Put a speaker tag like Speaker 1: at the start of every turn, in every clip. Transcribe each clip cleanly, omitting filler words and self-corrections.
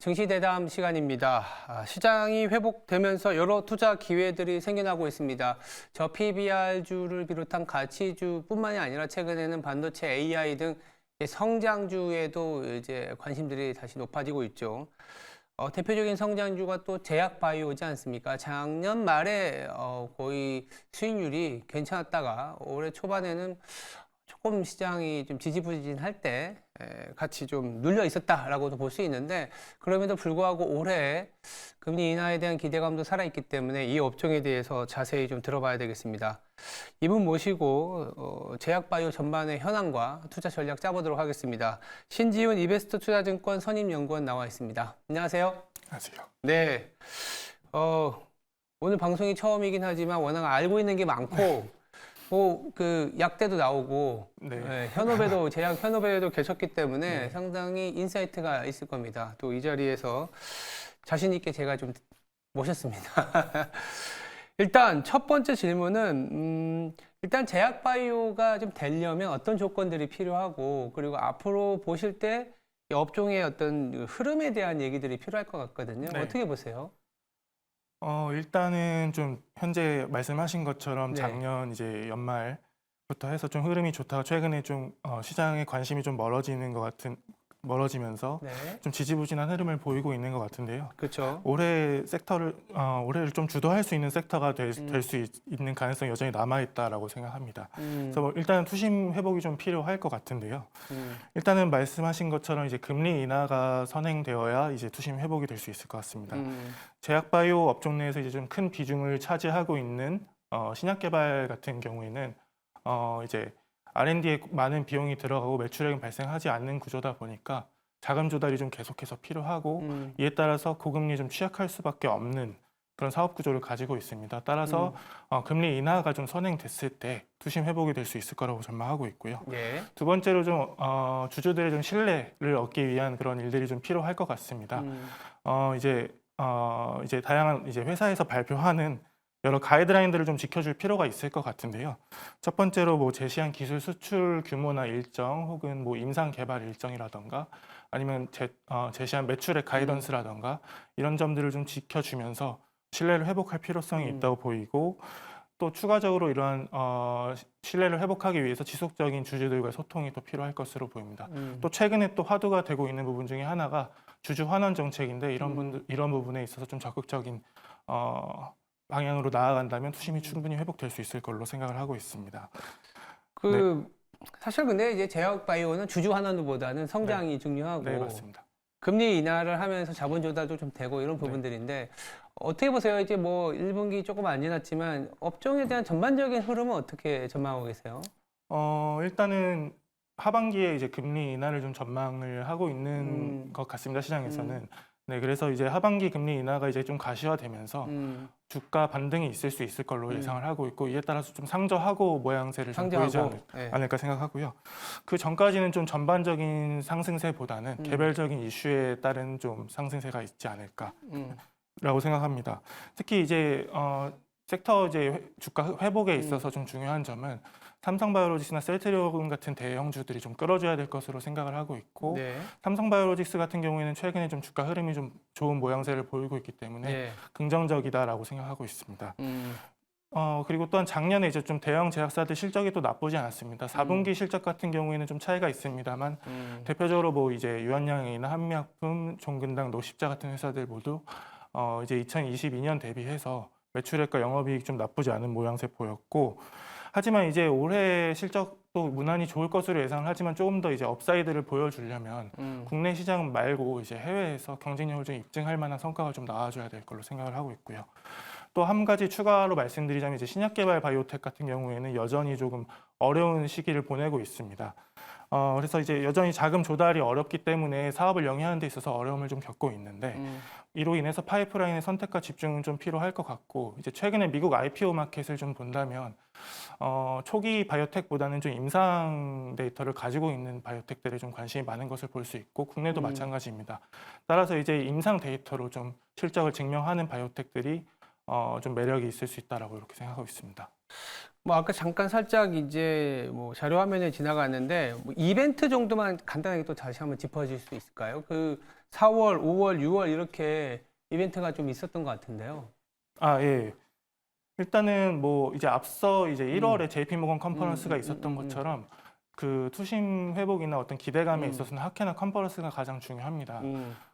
Speaker 1: 증시대담 시간입니다. 시장이 회복되면서 여러 투자 기회들이 생겨나고 있습니다. 저 PBR주를 비롯한 가치주뿐만이 아니라 최근에는 반도체, AI 등 성장주에도 이제 관심들이 다시 높아지고 있죠. 대표적인 성장주가 또 제약바이오지 않습니까? 작년 말에 거의 수익률이 괜찮았다가 올해 초반에는 조금 시장이 좀 지지부진할 때 같이 좀 눌려 있었다라고도 볼 수 있는데, 그럼에도 불구하고 올해 금리 인하에 대한 기대감도 살아있기 때문에 이 업종에 대해서 자세히 좀 들어봐야 되겠습니다. 이분 모시고 제약바이오 전반의 현황과 투자 전략 짜보도록 하겠습니다. 신지훈 이베스트 투자증권 선임연구원 나와 있습니다. 안녕하세요.
Speaker 2: 안녕하세요.
Speaker 1: 네. 오늘 방송이 처음이긴 하지만 워낙 알고 있는 게 많고 그 약대도 나오고
Speaker 2: 네.
Speaker 1: 현업에도 제약 현업에도 계셨기 때문에 상당히 인사이트가 있을 겁니다. 또 이 자리에서 자신 있게 제가 좀 모셨습니다. 일단 첫 번째 질문은 일단 제약바이오가 좀 되려면 어떤 조건들이 필요하고, 그리고 앞으로 보실 때 이 업종의 어떤 흐름에 대한 얘기들이 필요할 것 같거든요.
Speaker 2: 네.
Speaker 1: 어떻게 보세요?
Speaker 2: 일단은 좀 현재 말씀하신 것처럼
Speaker 1: 네.
Speaker 2: 작년 이제 연말부터 해서 좀 흐름이 좋다가 최근에 좀 시장의 관심이 좀 멀어지면서
Speaker 1: 네.
Speaker 2: 좀 지지부진한 흐름을 보이고 있는 것 같은데요.
Speaker 1: 그렇죠.
Speaker 2: 올해를 좀 주도할 수 있는 섹터가 될 수 있는 가능성이 여전히 남아 있다라고 생각합니다. 그래서 뭐 일단 투심 회복이 좀 필요할 것 같은데요. 일단은 말씀하신 것처럼 이제 금리 인하가 선행되어야 이제 투심 회복이 될 수 있을 것 같습니다. 제약바이오 업종 내에서 이제 좀 큰 비중을 차지하고 있는 신약 개발 같은 경우에는 이제 R&D에 많은 비용이 들어가고 매출액은 발생하지 않는 구조다 보니까 자금 조달이 좀 계속해서 필요하고 이에 따라서 고금리에 좀 취약할 수밖에 없는 그런 사업 구조를 가지고 있습니다. 따라서 금리 인하가 좀 선행됐을 때 투심 회복이 될 수 있을 거라고 전망하고 있고요.
Speaker 1: 예.
Speaker 2: 두 번째로 좀 주주들의 좀 신뢰를 얻기 위한 그런 일들이 좀 필요할 것 같습니다. 이제 다양한 이제 회사에서 발표하는 여러 가이드라인들을 좀 지켜줄 필요가 있을 것 같은데요. 첫 번째로 뭐 제시한 기술 수출 규모나 일정, 혹은 뭐 임상 개발 일정이라던가, 아니면 제시한 매출액 가이던스라던가 이런 점들을 좀 지켜주면서 신뢰를 회복할 필요성이 있다고 보이고, 또 추가적으로 이러한 신뢰를 회복하기 위해서 지속적인 주주들과의 소통이 또 필요할 것으로 보입니다. 또 최근에 또 화두가 되고 있는 부분 중에 하나가 주주 환원 정책인데, 이런 부분에 있어서 좀 적극적인 방향으로 나아간다면 투심이 충분히 회복될 수 있을 걸로 생각을 하고 있습니다.
Speaker 1: 사실 근데 이제 제약바이오는 주주 환원보다는 성장이 중요하고,
Speaker 2: 네, 맞습니다.
Speaker 1: 금리 인하를 하면서 자본 조달도 좀 되고 이런 부분들인데, 어떻게 보세요? 이제 뭐 1분기 조금 안 지났지만 업종에 대한 전반적인 흐름은 어떻게 전망하고 계세요?
Speaker 2: 일단은 하반기에 이제 금리 인하를 좀 전망을 하고 있는 것 같습니다. 시장에서는. 네, 그래서 이제 하반기 금리 인하가 이제 좀 가시화되면서 주가 반등이 있을 수 있을 걸로 예상을 하고 있고, 이에 따라서 좀 상저하고 모양새를 좀 보이지 않을까 생각하고요. 그 전까지는 좀 전반적인 상승세보다는 개별적인 이슈에 따른 좀 상승세가 있지 않을까라고 생각합니다. 특히 이제 섹터 이제 주가 회복에 있어서 좀 중요한 점은 삼성바이오로직스나 셀트리온 같은 대형주들이 좀 끌어줘야 될 것으로 생각을 하고 있고, 삼성바이오로직스 같은 경우에는 최근에 좀 주가 흐름이 좀 좋은 모양새를 보이고 있기 때문에 긍정적이다라고 생각하고 있습니다. 그리고 또한 작년에 이제 좀 대형 제약사들 실적이 또 나쁘지 않았습니다. 4분기 실적 같은 경우에는 좀 차이가 있습니다만, 대표적으로 뭐 이제 유한양이나 한미약품, 종근당, 노십자 같은 회사들 모두 이제 2022년 대비해서 매출액과 영업이익 좀 나쁘지 않은 모양새 보였고, 하지만 이제 올해 실적도 무난히 좋을 것으로 예상을 하지만 조금 더 이제 업사이드를 보여주려면 국내 시장 말고 이제 해외에서 경쟁력을 좀 입증할 만한 성과가 좀 나와줘야 될 걸로 생각을 하고 있고요. 또 한 가지 추가로 말씀드리자면 이제 신약개발 바이오텍 같은 경우에는 여전히 조금 어려운 시기를 보내고 있습니다. 그래서 이제 여전히 자금 조달이 어렵기 때문에 사업을 영위하는 데 있어서 어려움을 좀 겪고 있는데, 이로 인해서 파이프라인의 선택과 집중은 좀 필요할 것 같고, 이제 최근에 미국 IPO 마켓을 좀 본다면 초기 바이오텍보다는 좀 임상 데이터를 가지고 있는 바이오텍들에 좀 관심이 많은 것을 볼 수 있고, 국내도 마찬가지입니다. 따라서 이제 임상 데이터로 좀 실적을 증명하는 바이오텍들이 좀 매력이 있을 수 있다라고 이렇게 생각하고 있습니다.
Speaker 1: 뭐 아까 잠깐 살짝 이제 뭐 자료 화면에 지나갔는데 뭐 이벤트 정도만 간단하게 또 다시 한번 짚어줄 수 있을까요? 그 4월, 5월, 6월 이렇게 이벤트가 좀 있었던 것 같은데요.
Speaker 2: 아, 예. 일단은 뭐 이제 앞서 이제 1월에 JP모건 컨퍼런스가 있었던 것처럼 그 투심 회복이나 어떤 기대감에 있어서는 하케나 컨퍼런스가 가장 중요합니다.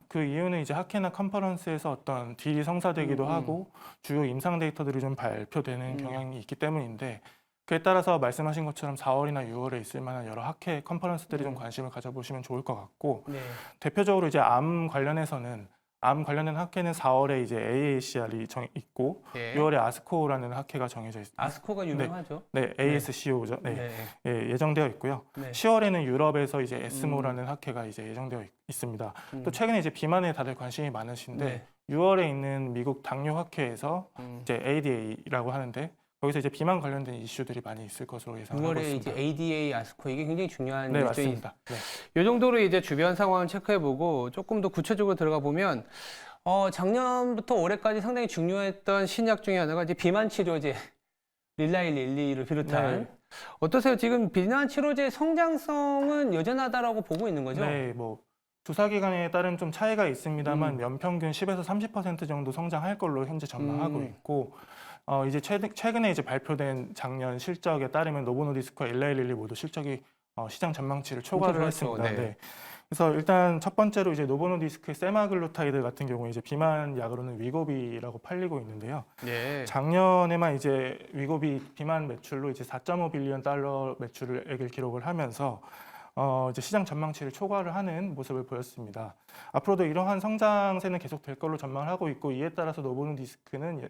Speaker 2: 그 이유는 이제 하케나 컨퍼런스에서 어떤 딜이 성사되기도 하고 주요 임상 데이터들이 좀 발표되는 경향이 있기 때문인데, 그에 따라서 말씀하신 것처럼 4월이나 6월에 있을 만한 여러 하케 컨퍼런스들이 좀 관심을 가져보시면 좋을 것 같고,
Speaker 1: 네.
Speaker 2: 대표적으로 이제 암 관련해서는 암 관련된 학회는 4월에 이제 AACR이 있고
Speaker 1: 예.
Speaker 2: 6월에 아스코라는 학회가 정해져 있습니다.
Speaker 1: 아스코가 유명하죠.
Speaker 2: 네, ASCO죠. 네.
Speaker 1: 네.
Speaker 2: 예, 예정되어 있고요.
Speaker 1: 네.
Speaker 2: 10월에는 유럽에서 이제 에스모라는 학회가 이제 예정되어 있습니다. 또 최근에 이제 비만에 다들 관심이 많으신데
Speaker 1: 네.
Speaker 2: 6월에 있는 미국 당뇨 학회에서 이제 ADA라고 하는데 거기서 이제 비만 관련된 이슈들이 많이 있을 것으로 예상하고
Speaker 1: 6월에
Speaker 2: 있습니다.
Speaker 1: 이제 ADA, 아스코 이게 굉장히 중요한
Speaker 2: 네,
Speaker 1: 일정이
Speaker 2: 맞습니다. 네.
Speaker 1: 이 정도로 이제 주변 상황을 체크해보고 조금 더 구체적으로 들어가 보면 작년부터 올해까지 상당히 중요했던 신약 중에 하나가 이제 비만 치료제 릴라이 릴리를 비롯한
Speaker 2: 네.
Speaker 1: 어떠세요? 지금 비만 치료제 성장성은 여전하다라고 보고 있는 거죠?
Speaker 2: 네, 뭐 조사 기간에 따른 좀 차이가 있습니다만 연평균 10에서 30% 정도 성장할 걸로 현재 전망하고 있고, 이제 최근에 이제 발표된 작년 실적에 따르면 노보노디스크와 일라이릴리 모두 실적이 시장 전망치를 초과를
Speaker 1: 좋았죠.
Speaker 2: 했습니다.
Speaker 1: 네.
Speaker 2: 네. 그래서 일단 첫 번째로 이제 노보노디스크의 세마글루타이드 같은 경우에 이제 비만 약으로는 위고비라고 팔리고 있는데요.
Speaker 1: 네.
Speaker 2: 작년에만 이제 위고비 비만 매출로 이제 4.5 빌리언 달러 매출액을 기록을 하면서 이제 시장 전망치를 초과를 하는 모습을 보였습니다. 앞으로도 이러한 성장세는 계속될 걸로 전망을 하고 있고, 이에 따라서 노보노디스크는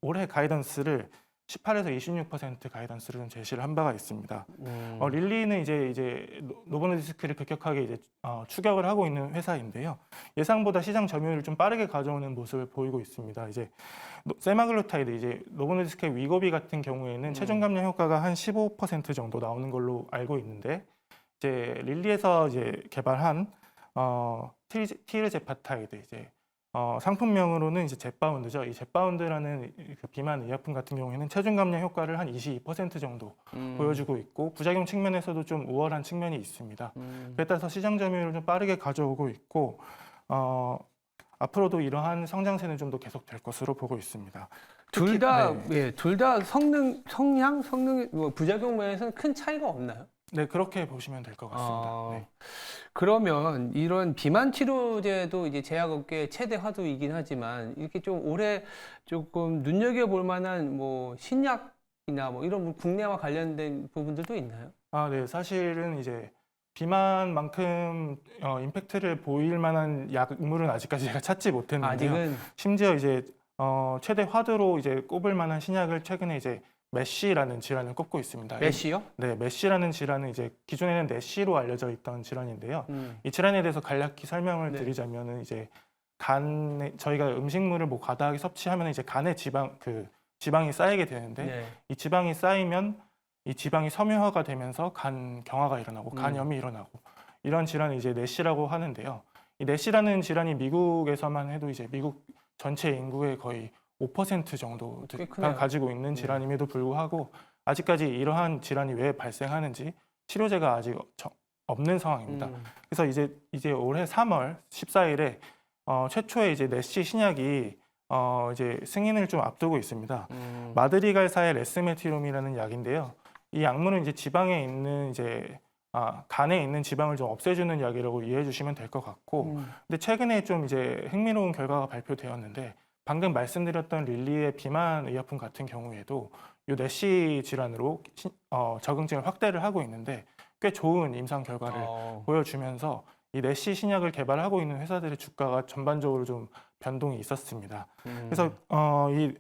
Speaker 2: 올해 가이던스를 18에서 26% 가이던스를 좀 제시를 한 바가 있습니다. 릴리는 이제 노보노디스크를 급격하게 이제 추격을 하고 있는 회사인데요. 예상보다 시장 점유율을 좀 빠르게 가져오는 모습을 보이고 있습니다. 이제 세마글루타이드 이제 노보노디스크의 위고비 같은 경우에는 체중 감량 효과가 한 15% 정도 나오는 걸로 알고 있는데, 이제 릴리에서 이제 개발한 티르제파타이드 이제 상품명으로는 이제 젯바운드죠. 이 젯바운드라는 그 비만 의약품 같은 경우에는 체중 감량 효과를 한 22% 정도 보여주고 있고, 부작용 측면에서도 좀 우월한 측면이 있습니다. 그에 따라서 시장 점유율을 좀 빠르게 가져오고 있고, 앞으로도 이러한 성장세는 좀 더 계속될 것으로 보고 있습니다.
Speaker 1: 둘 다
Speaker 2: 네.
Speaker 1: 예, 둘 다 성능 뭐 부작용 면에서는 큰 차이가 없나요?
Speaker 2: 네, 그렇게 보시면 될 것 같습니다. 네.
Speaker 1: 그러면 이런 비만 치료제도 이제 제약업계의 최대 화두이긴 하지만 이렇게 좀 올해 조금 눈여겨볼 만한 뭐 신약이나 뭐 이런 국내와 관련된 부분들도 있나요?
Speaker 2: 네, 사실은 이제 비만만큼 임팩트를 보일 만한 약물은 아직까지 제가 찾지 못했는데요.
Speaker 1: 아직은
Speaker 2: 심지어 이제 최대 화두로 이제 꼽을 만한 신약을 최근에 이제 메쉬라는 질환을 꼽고 있습니다.
Speaker 1: 메시요?
Speaker 2: 네, 메쉬라는 질환은 이제 기존에는 내시로 알려져 있던 질환인데요. 이 질환에 대해서 간략히 설명을
Speaker 1: 네.
Speaker 2: 드리자면은 이제 간에 저희가 음식물을 뭐 과다하게 섭취하면 이제 간에 지방이 쌓이게 되는데,
Speaker 1: 네.
Speaker 2: 이 지방이 쌓이면 이 지방이 섬유화가 되면서 간 경화가 일어나고 간염이 일어나고, 이런 질환을 이제 내시라고 하는데요. 이 내시라는 질환이 미국에서만 해도 이제 미국 전체 인구의 거의 5% 정도가 가지고 있는 질환임에도 불구하고 아직까지 이러한 질환이 왜 발생하는지 치료제가 아직 없는 상황입니다. 그래서 이제 올해 3월 14일에 최초의 이제 내시 신약이 이제 승인을 좀 앞두고 있습니다. 마드리갈사의 레스메티롬이라는 약인데요. 이 약물은 이제 지방에 있는 이제 간에 있는 지방을 좀 없애주는 약이라고 이해해 주시면 될 것 같고, 근데 최근에 좀 이제 흥미로운 결과가 발표되었는데, 방금 말씀드렸던 릴리의 비만 의약품 같은 경우에도 이 내시 질환으로 적응증을 확대를 하고 있는데 꽤 좋은 임상 결과를 보여주면서 이 내시 신약을 개발하고 있는 회사들의 주가가 전반적으로 좀 변동이 있었습니다. 그래서 이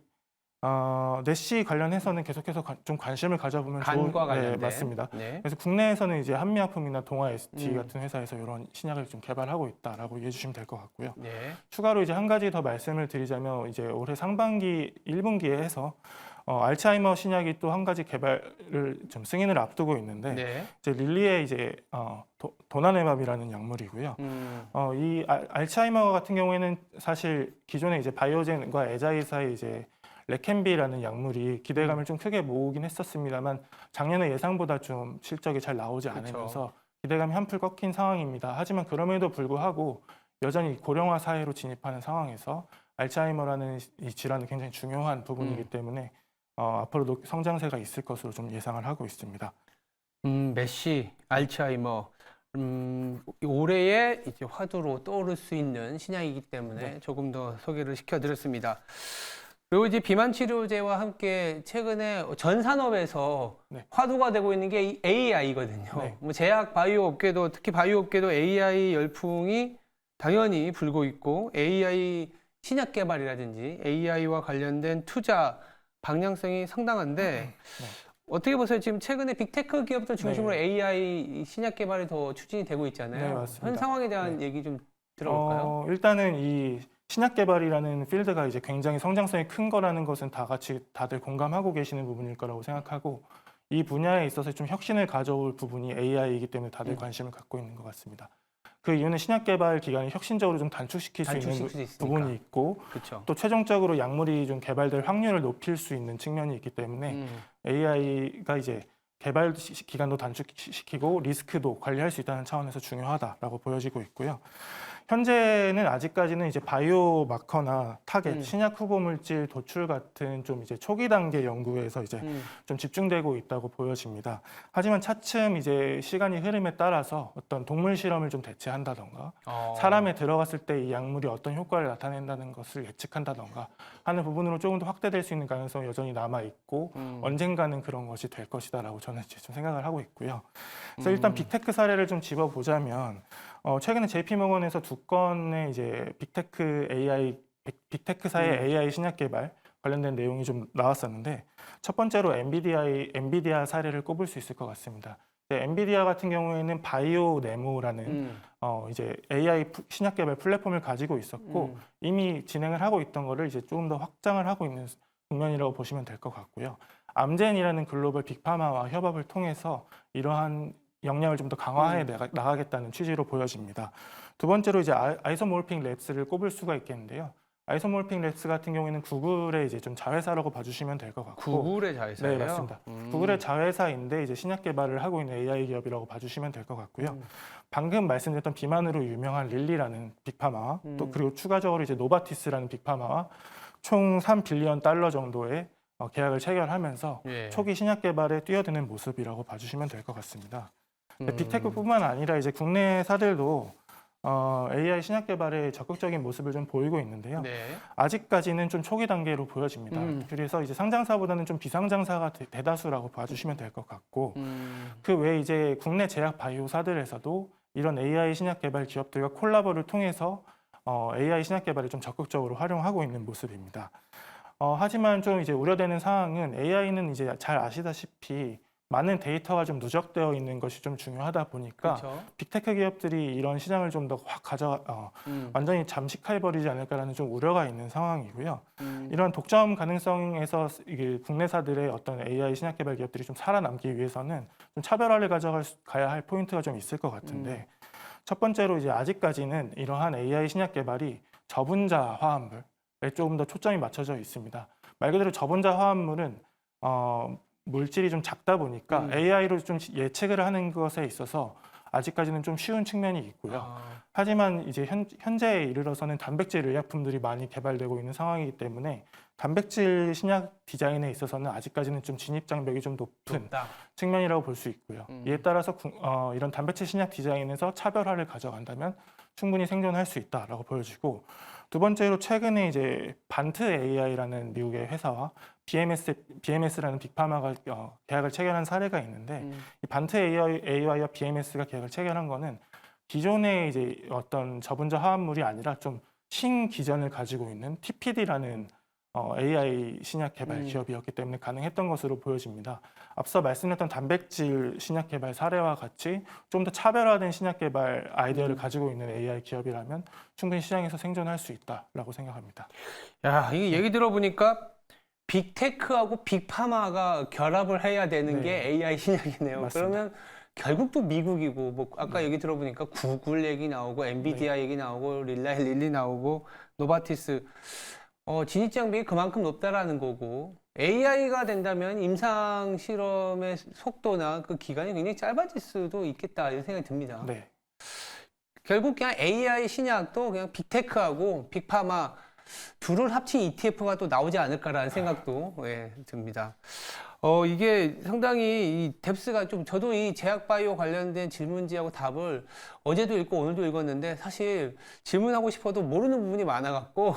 Speaker 2: 내시 관련해서는 계속해서 좀 관심을 가져보면
Speaker 1: 간과 관련된.
Speaker 2: 네, 맞습니다.
Speaker 1: 네.
Speaker 2: 그래서 국내에서는 이제 한미약품이나 동아ST 같은 회사에서 이런 신약을 좀 개발하고 있다라고 이해해 주시면 될 것 같고요.
Speaker 1: 네.
Speaker 2: 추가로 이제 한 가지 더 말씀을 드리자면, 이제 올해 상반기 1분기에 해서 알츠하이머 신약이 또 한 가지 개발을 좀 승인을 앞두고 있는데,
Speaker 1: 네.
Speaker 2: 이제 릴리의 이제 도나네밥이라는 약물이고요. 이 알츠하이머 같은 경우에는 사실 기존에 이제 바이오젠과 에자이사의 이제 레캔비라는 약물이 기대감을 좀 크게 모으긴 했었습니다만 작년에 예상보다 좀 실적이 잘 나오지 않으면서 기대감이 한풀 꺾인 상황입니다. 하지만 그럼에도 불구하고 여전히 고령화 사회로 진입하는 상황에서 알츠하이머라는 이 질환은 굉장히 중요한 부분이기 때문에 앞으로도 성장세가 있을 것으로 좀 예상을 하고 있습니다.
Speaker 1: 메시, 알츠하이머, 올해의 이제 화두로 떠오를 수 있는 신약이기 때문에 조금 더 소개를 시켜드렸습니다. 그리고 이제 비만 치료제와 함께 최근에 전 산업에서 화두가 되고 있는 게 AI거든요. 뭐 제약 바이오 업계도 특히 바이오 업계도 AI 열풍이 당연히 불고 있고 AI 신약 개발이라든지 AI와 관련된 투자 방향성이 상당한데 어떻게 보세요? 지금 최근에 빅테크 기업들 중심으로 AI 신약 개발이 더 추진이 되고 있잖아요.
Speaker 2: 네, 맞습니다.
Speaker 1: 현 상황에 대한 얘기 좀 들어볼까요?
Speaker 2: 일단은 이 신약 개발이라는 필드가 이제 굉장히 성장성이 큰 거라는 것은 다 같이 다들 공감하고 계시는 부분일 거라고 생각하고 이 분야에 있어서 좀 혁신을 가져올 부분이 AI이기 때문에 다들 관심을 갖고 있는 것 같습니다. 그 이유는 신약 개발 기간을 혁신적으로 좀 단축시킬 수 있는 부분이 있고
Speaker 1: 그쵸.
Speaker 2: 또 최종적으로 약물이 좀 개발될 확률을 높일 수 있는 측면이 있기 때문에 AI가 이제 개발 기간도 단축시키고 리스크도 관리할 수 있다는 차원에서 중요하다라고 보여지고 있고요. 현재는 아직까지는 이제 바이오 마커나 타겟, 신약 후보 물질 도출 같은 좀 이제 초기 단계 연구에서 이제 좀 집중되고 있다고 보여집니다. 하지만 차츰 이제 시간이 흐름에 따라서 어떤 동물 실험을 좀 대체한다던가 사람에 들어갔을 때 이 약물이 어떤 효과를 나타낸다는 것을 예측한다던가 하는 부분으로 조금 더 확대될 수 있는 가능성이 여전히 남아 있고 언젠가는 그런 것이 될 것이다라고 저는 이제 좀 생각을 하고 있고요. 그래서 일단 빅테크 사례를 좀 집어보자면 최근에 JP모건에서 두 건의 이제 빅테크사의 AI 신약 개발 관련된 내용이 좀 나왔었는데 첫 번째로 엔비디아 사례를 꼽을 수 있을 것 같습니다. 엔비디아 같은 경우에는 바이오 네모라는 이제 AI 신약 개발 플랫폼을 가지고 있었고 이미 진행을 하고 있던 거를 이제 조금 더 확장을 하고 있는 국면이라고 보시면 될 것 같고요. 암젠이라는 글로벌 빅파마와 협업을 통해서 이러한 역량을 좀 더 강화해 나가겠다는 취지로 보여집니다. 두 번째로 이제 아이소모르픽 랩스를 꼽을 수가 있겠는데요. 아이소모르픽 랩스 같은 경우에는 구글의 이제 좀 자회사라고 봐주시면 될 것 같고.
Speaker 1: 구글의 자회사예요?
Speaker 2: 네, 맞습니다. 구글의 자회사인데 이제 신약 개발을 하고 있는 AI 기업이라고 봐주시면 될 것 같고요. 방금 말씀드렸던 비만으로 유명한 릴리라는 빅파마와 또 그리고 추가적으로 이제 노바티스라는 빅파마와 총 3빌리언 달러 정도의 계약을 체결하면서 초기 신약 개발에 뛰어드는 모습이라고 봐주시면 될 것 같습니다. 빅테크뿐만 아니라 이제 국내 회사들도 AI 신약 개발에 적극적인 모습을 좀 보이고 있는데요. 아직까지는 좀 초기 단계로 보여집니다. 그래서 이제 상장사보다는 좀 비상장사가 대다수라고 봐주시면 될 것 같고, 그 외에 이제 국내 제약 바이오사들에서도 이런 AI 신약 개발 기업들과 콜라보를 통해서 AI 신약 개발을 좀 적극적으로 활용하고 있는 모습입니다. 하지만 좀 이제 우려되는 사항은 AI는 이제 잘 아시다시피 많은 데이터가 좀 누적되어 있는 것이 좀 중요하다 보니까 빅테크 기업들이 이런 시장을 좀 더 확 완전히 잠식해버리지 않을까라는 좀 우려가 있는 상황이고요. 이런 독점 가능성에서 이게 국내사들의 어떤 AI 신약 개발 기업들이 좀 살아남기 위해서는 좀 차별화를 가야 할 포인트가 좀 있을 것 같은데 첫 번째로 이제 아직까지는 이러한 AI 신약 개발이 저분자 화합물에 조금 더 초점이 맞춰져 있습니다. 말 그대로 저분자 화합물은 물질이 좀 작다 보니까 AI로 좀 예측을 하는 것에 있어서 아직까지는 좀 쉬운 측면이 있고요. 하지만 이제 현재에 이르러서는 단백질 의약품들이 많이 개발되고 있는 상황이기 때문에 단백질 신약 디자인에 있어서는 아직까지는 좀 진입 장벽이 좀 높은 측면이라고 볼 수 있고요. 이에 따라서 이런 단백질 신약 디자인에서 차별화를 가져간다면 충분히 생존할 수 있다라고 보여지고, 두 번째로 최근에 이제 반트 AI라는 미국의 회사와 BMS라는 빅파마가 계약을 체결한 사례가 있는데 이 반트 AI와 BMS가 계약을 체결한 거는 기존의 이제 어떤 저분자 화합물이 아니라 좀 신기전을 가지고 있는 TPD라는 AI 신약 개발 기업이었기 때문에 가능했던 것으로 보여집니다. 앞서 말씀드렸던 단백질 신약 개발 사례와 같이 좀 더 차별화된 신약 개발 아이디어를 가지고 있는 AI 기업이라면 충분히 시장에서 생존할 수 있다라고 생각합니다.
Speaker 1: 야, 이게 얘기 들어보니까 빅테크하고 빅파마가 결합을 해야 되는 게 AI 신약이네요.
Speaker 2: 맞습니다.
Speaker 1: 그러면 결국 또 미국이고, 뭐 아까 얘기 들어보니까 구글 얘기 나오고, 엔비디아 얘기 나오고, 릴리 나오고, 노바티스. 진입 장벽이 그만큼 높다라는 거고 AI가 된다면 임상 실험의 속도나 그 기간이 굉장히 짧아질 수도 있겠다 이런 생각이 듭니다.
Speaker 2: 네.
Speaker 1: 결국 그냥 AI 신약도 그냥 빅테크하고 빅파마 둘을 합친 ETF가 또 나오지 않을까라는 생각도 듭니다. 이게 상당히 이 뎁스가 좀 저도 이 제약바이오 관련된 질문지하고 답을 어제도 읽고 오늘도 읽었는데 사실 질문하고 싶어도 모르는 부분이 많아갖고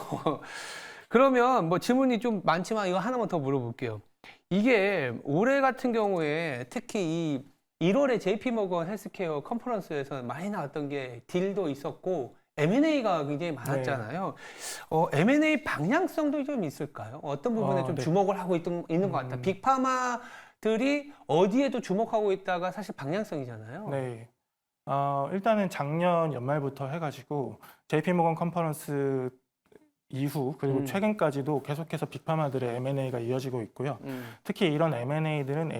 Speaker 1: 그러면 뭐 질문이 좀 많지만 이거 하나만 더 물어볼게요. 이게 올해 같은 경우에 특히 이 1월에 JP모건 헬스케어 컨퍼런스에서 많이 나왔던 게 딜도 있었고 M&A가 굉장히 많았잖아요. M&A 방향성도 좀 있을까요? 어떤 부분에 좀
Speaker 2: 네.
Speaker 1: 주목을 하고 있는 것 같아요. 빅파마들이 어디에도 주목하고 있다가 사실 방향성이잖아요.
Speaker 2: 네. 일단은 작년 연말부터 해가지고 JP모건 컨퍼런스 이후 그리고 최근까지도 계속해서 빅파마들의 M&A가 이어지고 있고요. 특히 이런 M&A들은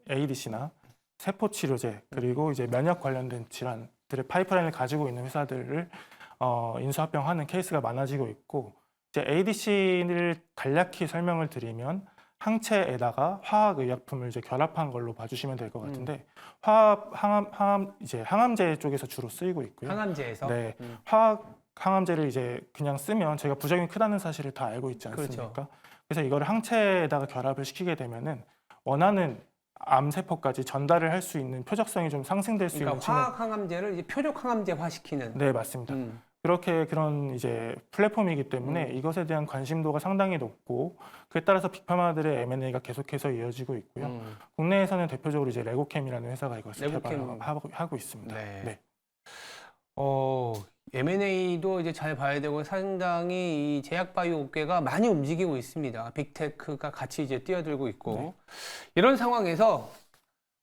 Speaker 2: ADC나 세포 치료제 그리고 이제 면역 관련된 질환들의 파이프라인을 가지고 있는 회사들을 인수합병하는 케이스가 많아지고 있고 이제 ADC를 간략히 설명을 드리면 항체에다가 화학의약품을 이제 결합한 걸로 봐주시면 될 것 같은데 항암제 쪽에서 주로 쓰이고 있고요.
Speaker 1: 항암제에서?
Speaker 2: 네, 항암제를 이제 그냥 쓰면 저희가 부작용이 크다는 사실을 다 알고 있지 않습니까?
Speaker 1: 그렇죠.
Speaker 2: 그래서 이거를 항체에다가 결합을 시키게 되면은 원하는 암세포까지 전달을 할 수 있는 표적성이 좀 상승될 수
Speaker 1: 그러니까
Speaker 2: 있는 측면.
Speaker 1: 화학 항암제를 이제 표적 항암제화 시키는.
Speaker 2: 네, 맞습니다. 그런 이제 플랫폼이기 때문에 이것에 대한 관심도가 상당히 높고 그에 따라서 빅파마들의 M&A가 계속해서 이어지고 있고요. 국내에서는 대표적으로 이제 레고캠이라는 회사가 이것을 개발하고 있습니다.
Speaker 1: 네.
Speaker 2: 네.
Speaker 1: M&A도 이제 잘 봐야 되고 상당히 이 제약바이오 업계가 많이 움직이고 있습니다. 빅테크가 같이 이제 뛰어들고 있고
Speaker 2: 네.
Speaker 1: 이런 상황에서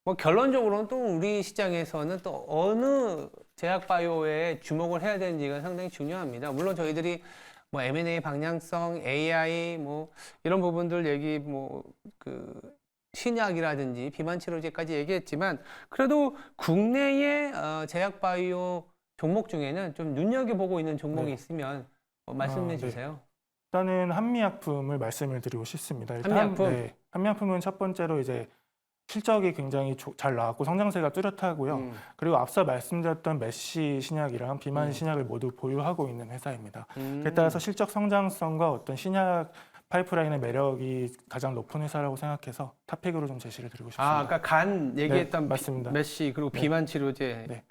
Speaker 1: 뭐 결론적으로는 또 우리 시장에서는 또 어느 제약바이오에 주목을 해야 되는지가 상당히 중요합니다. 물론 저희들이 뭐 M&A 방향성, AI 뭐 이런 부분들 얘기 뭐 그 신약이라든지 비만 치료제까지 얘기했지만 그래도 국내의 제약바이오 종목 중에는 좀 눈여겨보고 있는 종목이 있으면 말씀해 주세요.
Speaker 2: 일단은 한미약품을 말씀을 드리고 싶습니다.
Speaker 1: 한미약품?
Speaker 2: 한미약품은 첫 번째로 이제 실적이 굉장히 잘 나왔고 성장세가 뚜렷하고요. 그리고 앞서 말씀드렸던 메시 신약이랑 비만 신약을 모두 보유하고 있는 회사입니다. 그에 따라서 실적 성장성과 어떤 신약 파이프라인의 매력이 가장 높은 회사라고 생각해서 탑픽으로 좀 제시를 드리고 싶습니다.
Speaker 1: 아까 간 얘기했던
Speaker 2: 맞습니다.
Speaker 1: 메시 그리고 비만 치료제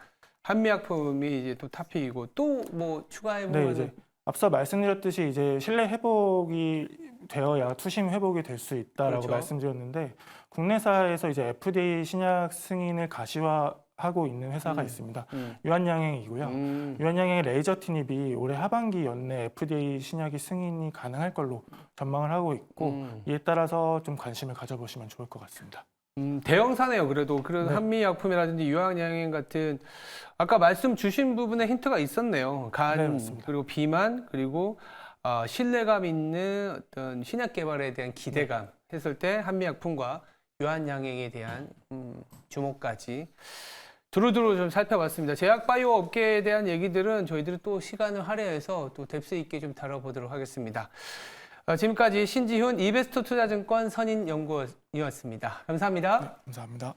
Speaker 1: 한미약품이 이제 또 탑픽이고 또 뭐 추가해 보면
Speaker 2: 이제 앞서 말씀드렸듯이 이제 신뢰 회복이 되어야 투심 회복이 될 수 있다라고
Speaker 1: 그렇죠.
Speaker 2: 말씀드렸는데 국내사에서 이제 FDA 신약 승인을 가시화하고 있는 회사가 있습니다. 유한양행이고요. 유한양행의 레이저 티닙이 올해 하반기 연내 FDA 신약이 승인이 가능할 걸로 전망을 하고 있고 이에 따라서 좀 관심을 가져보시면 좋을 것 같습니다.
Speaker 1: 대형사네요. 그래도 그런 한미약품이라든지 유한양행 같은 아까 말씀 주신 부분에 힌트가 있었네요. 간 그리고 비만 그리고 신뢰감 있는 어떤 신약 개발에 대한 기대감 했을 때 한미약품과 유한양행에 대한 주목까지 두루두루 좀 살펴봤습니다. 제약바이오 업계에 대한 얘기들은 저희들이 또 시간을 할애해서 또 뎁스 있게 좀 다뤄보도록 하겠습니다. 지금까지 신지훈 이베스트 투자증권 선임연구원이었습니다. 감사합니다.
Speaker 2: 네, 감사합니다.